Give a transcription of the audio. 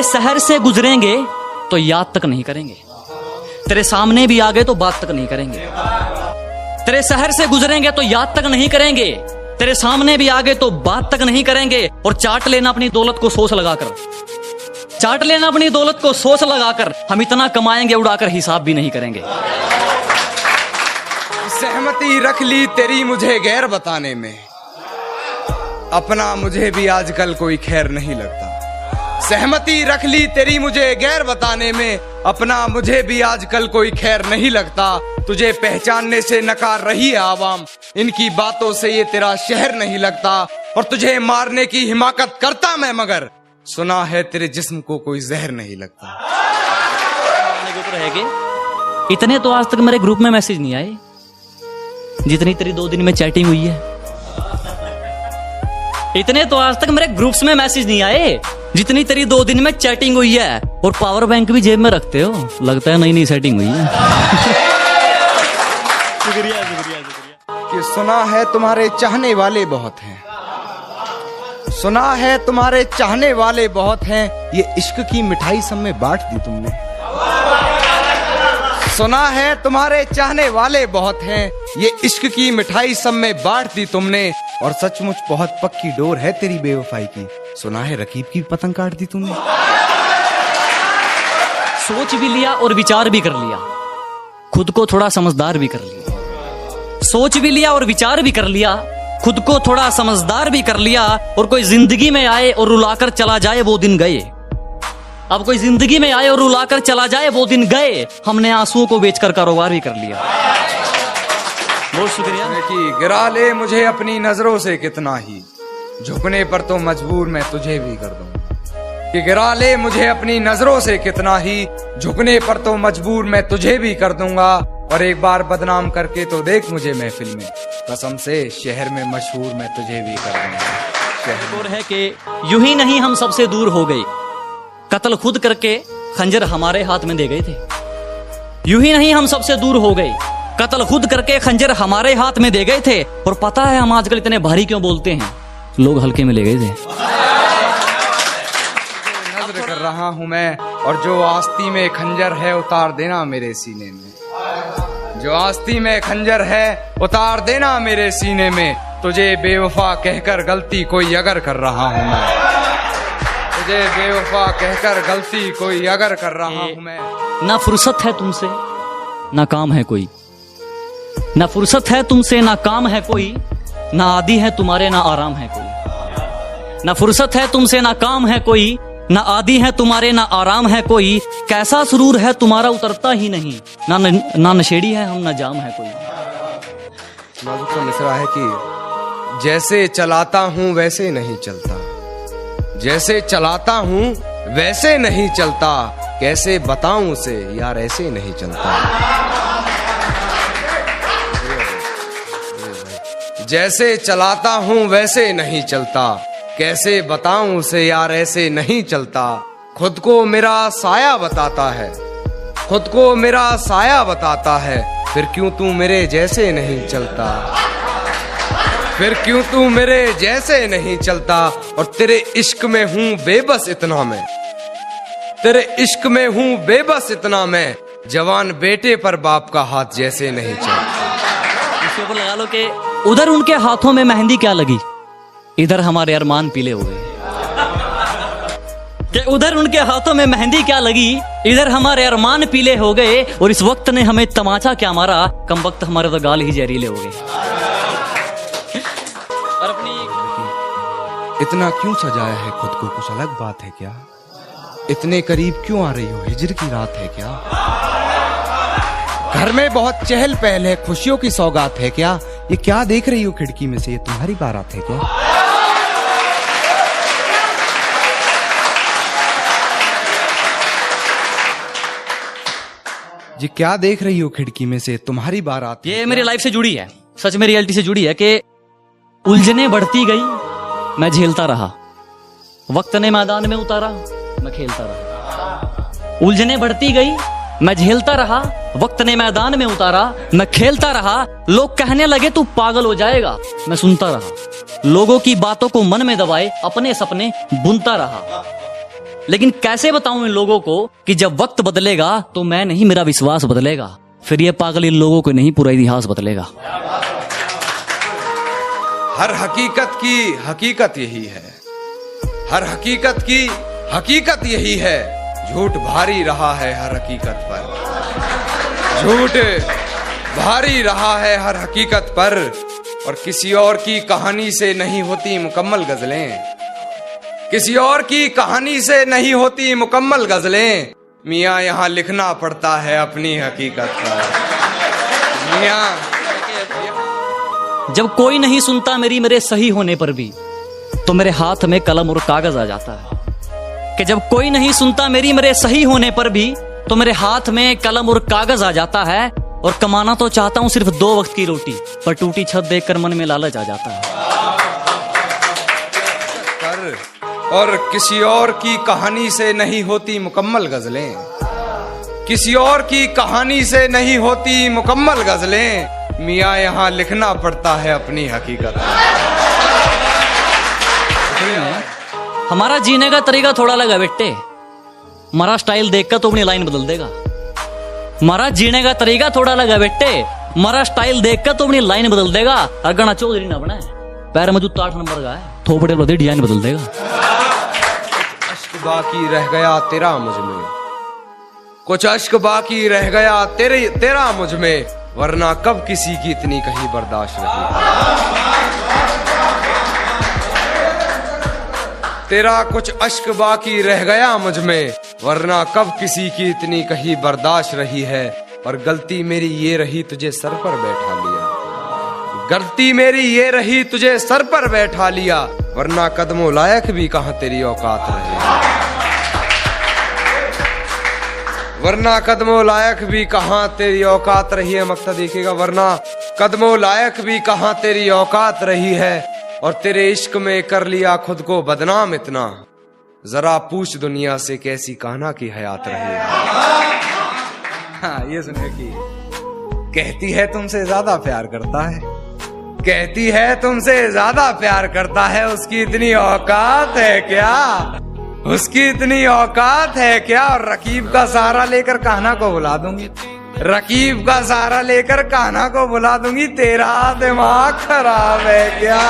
तेरे शहर से गुजरेंगे तो याद तक नहीं करेंगे, तेरे सामने भी आ गए तो बात तक नहीं करेंगे। तेरे शहर से गुजरेंगे तो याद तक नहीं करेंगे, तेरे सामने भी आ गए तो बात तक नहीं करेंगे। और चाट लेना अपनी दौलत को सोच लगाकर, चाट लेना अपनी दौलत को सोच लगाकर। हम इतना कमाएंगे उड़ाकर हिसाब भी नहीं करेंगे। सहमति रख ली तेरी मुझे गैर बताने में, अपना मुझे भी आजकल कोई खैर नहीं लगता। सहमति रख ली तेरी मुझे गैर बताने में, अपना मुझे भी आजकल कोई खैर नहीं लगता। तुझे पहचानने से नकार रही है आवाम, इनकी बातों से ये तेरा शहर नहीं लगता। और तुझे मारने की हिमाकत करता मैं, मगर सुना है तेरे जिस्म को कोई जहर नहीं लगता। इतने तो आज तक मेरे ग्रुप में मैसेज नहीं आए जितनी तेरी 2 दिन में चैटिंग हुई है। इतने तो आज तक मेरे ग्रुप्स में मैसेज नहीं आए जितनी तेरी 2 दिन में चैटिंग हुई है। और पावर बैंक भी जेब में रखते हो, लगता है नई नई सेटिंग हुई है। शुक्रिया शुक्रिया शुक्रिया। कि सुना है तुम्हारे चाहने वाले बहुत हैं, सुना है तुम्हारे चाहने वाले बहुत हैं, ये इश्क की मिठाई सब में बांट दी तुमने। सुना है तुम्हारे चाहने वाले बहुत हैं, ये इश्क की मिठाई सब में बांट दी तुमने। और सचमुच बहुत पक्की डोर है तेरी बेवफाई की, सुना है रकीब की पतंग काट दी तुमने। सोच भी लिया और विचार भी कर लिया, खुद को थोड़ा समझदार भी कर लिया। सोच भी लिया और विचार भी कर लिया, खुद को थोड़ा समझदार भी कर लिया। और कोई जिंदगी में आए और रुलाकर चला जाए वो दिन गए। अब कोई जिंदगी में आए और रुलाकर चला जाए वो दिन गए। हमने आंसुओं को बेचकर कारोबार भी कर लिया। बहुत शुक्रिया। कि गिरा ले मुझे अपनी नजरों से कितना ही, झुकने पर तो मजबूर मैं तुझे भी कर दूंगा। कि गिरा ले मुझे अपनी नजरों से कितना ही, झुकने पर तो मजबूर मैं तुझे भी कर दूंगा। और एक बार बदनाम करके तो देख मुझे महफिल में, कसम से शहर में मशहूर मैं तुझे भी कर दूंगा। और है कि यूं ही नहीं हम सबसे दूर हो गए, कत्ल खुद करके खंजर हमारे हाथ में दे गए थे। यूं ही नहीं हम सबसे दूर हो गए, कत्ल खुद करके खंजर हमारे हाथ में दे गए थे। और पता है हम आजकल इतने भारी क्यों बोलते हैं, लोग हल्के में ले गए थे। नजर कर रहा हूं मैं, और जो आस्ती में खंजर है उतार देना मेरे सीने में। जो आस्ती में खंजर है उतार देना मेरे सीने में। तुझे बेवफा कहकर गलती कोई अगर कर रहा हूं मैं, तुझे बेवफा कहकर गलती कोई अगर कर रहा हूं मैं। ना फुर्सत है तुमसे ना काम है कोई, ना फुर्सत है तुमसे ना काम है कोई, ना आदी है तुम्हारे ना आराम है कोई। ना फुर्सत है तुमसे ना काम है कोई, ना आदी है तुम्हारे ना आराम है कोई। कैसा सुरूर है तुम्हारा उतरता ही नहीं, ना नशेड़ी है हम ना जाम है कोई। नाजुक सा मिसरा है कि जैसे चलाता हूँ वैसे नहीं चलता, जैसे चलाता हूँ वैसे नहीं चलता। कैसे बताऊं उसे यार ऐसे नहीं चलता। जैसे चलाता हूँ वैसे नहीं चलता, कैसे बताऊं उसे यार ऐसे नहीं चलता। खुद को मेरा साया बताता है, खुद को मेरा साया बताता है। फिर क्यों तू मेरे जैसे नहीं चलता, फिर क्यों तू मेरे जैसे नहीं चलता। और तेरे इश्क में हूँ बेबस इतना मैं, तेरे इश्क में हूँ बेबस इतना मैं। जवान बेटे पर बाप का हाथ जैसे नहीं चलता। इसके ऊपर लगा लो कि उधर उनके हाथों में मेहंदी क्या लगी, इधर हमारे अरमान पीले हो गए। कि उधर उनके हाथों में मेहंदी क्या लगी, इधर हमारे अरमान पीले हो गए। और इस वक्त ने हमें तमाचा क्या मारा, कम वक्त हमारे तो गाल ही जहरीले हो गए। और अपनी इतना क्यों सजाया है खुद को, कुछ अलग बात है क्या। इतने करीब क्यों आ रही हो, हिजर की रात है क्या। घर में बहुत चहल पहल है, खुशियों की सौगात है क्या। ये क्या देख रही हो खिड़की में से, ये तुम्हारी बारात है क्या। ये क्या देख रही हो खिड़की में से, तुम्हारी बारात। ये मेरी लाइफ से जुड़ी है, सच में रियलिटी से जुड़ी है कि उलझने बढ़ती गई मैं झेलता रहा, वक्त ने मैदान में उतारा मैं खेलता रहा। उलझने बढ़ती गई मैं झेलता रहा, वक्त ने मैदान में उतारा मैं खेलता रहा। लोग कहने लगे तू पागल हो जाएगा, मैं सुनता रहा। लोगों की बातों को मन में दबाए अपने सपने बुनता रहा। लेकिन कैसे बताऊं इन लोगों को कि जब वक्त बदलेगा तो मैं नहीं, मेरा विश्वास बदलेगा। फिर ये पागल इन लोगों को नहीं, पूरा इतिहास बदलेगा। हर हकीकत की हकीकत यही है, हर हकीकत की हकीकत यही है। झूठ भारी रहा है हर हकीकत पर, झूठ भारी रहा है हर हकीकत पर। और किसी और की कहानी से नहीं होती मुकम्मल गजलें, किसी और की कहानी से नहीं होती मुकम्मल गजलें। मियाँ यहाँ लिखना पड़ता है अपनी हकीकत पर। मियाँ जब कोई नहीं सुनता मेरे सही होने पर भी, तो मेरे हाथ में कलम और कागज आ जाता है। कि जब कोई नहीं सुनता मेरे सही होने पर भी, तो मेरे हाथ में कलम और कागज आ जाता है। और कमाना तो चाहता हूं सिर्फ 2 वक्त की रोटी, पर टूटी छत देखकर मन में लालच आ जाता है। और किसी और की कहानी से नहीं होती मुकम्मल गजलें, किसी और की कहानी से नहीं होती मुकम्मल गजलें। मियाँ यहाँ लिखना पड़ता है अपनी हकीकत। हमारा जीने का तरीका थोड़ा अलग है बेटे, हमारा स्टाइल देखकर तो अपनी लाइन बदल देगा। हमारा जीने का तरीका थोड़ा अलग है बेटे, हमारा स्टाइल देखकर तो अपनी लाइन बदल देगा। अगना चौधरी ना बना है, पैर में जूता 8 नंबर का है, थोपड़े वाली डिजाइन बदल देगा। अश्क बाकी रह गया तेरा मुझ में, कुछ अश्क बाकी रह गया तेरा मुझ में, वरना कब किसी की इतनी कहीं बर्दाश्त रही। तेरा कुछ अश्क बाकी रह गया मुझ में, वरना कब किसी की इतनी कहीं बर्दाश्त रही है। और गलती मेरी ये रही तुझे सर पर बैठा लिया, गलती मेरी ये रही तुझे सर पर बैठा लिया, वरना कदमों लायक भी कहां तेरी औकात रही, वरना कदमों लायक भी कहां तेरी औकात रही है। मकसद देखिएगा, वरना कदमों लायक भी कहां तेरी औकात रही है। और तेरे इश्क में कर लिया खुद को बदनाम इतना, जरा पूछ दुनिया से कैसी कान्हा की हयात रही। हाँ, ये सुनिए कि कहती है तुमसे ज्यादा प्यार करता है, कहती है तुमसे ज्यादा प्यार करता है, उसकी इतनी औकात है क्या, उसकी इतनी औकात है क्या। और रकीब का सहारा लेकर कान्हा को बुला दूंगी, रकीब का सहारा लेकर कान्हा को बुला दूंगी, तेरा दिमाग खराब है क्या।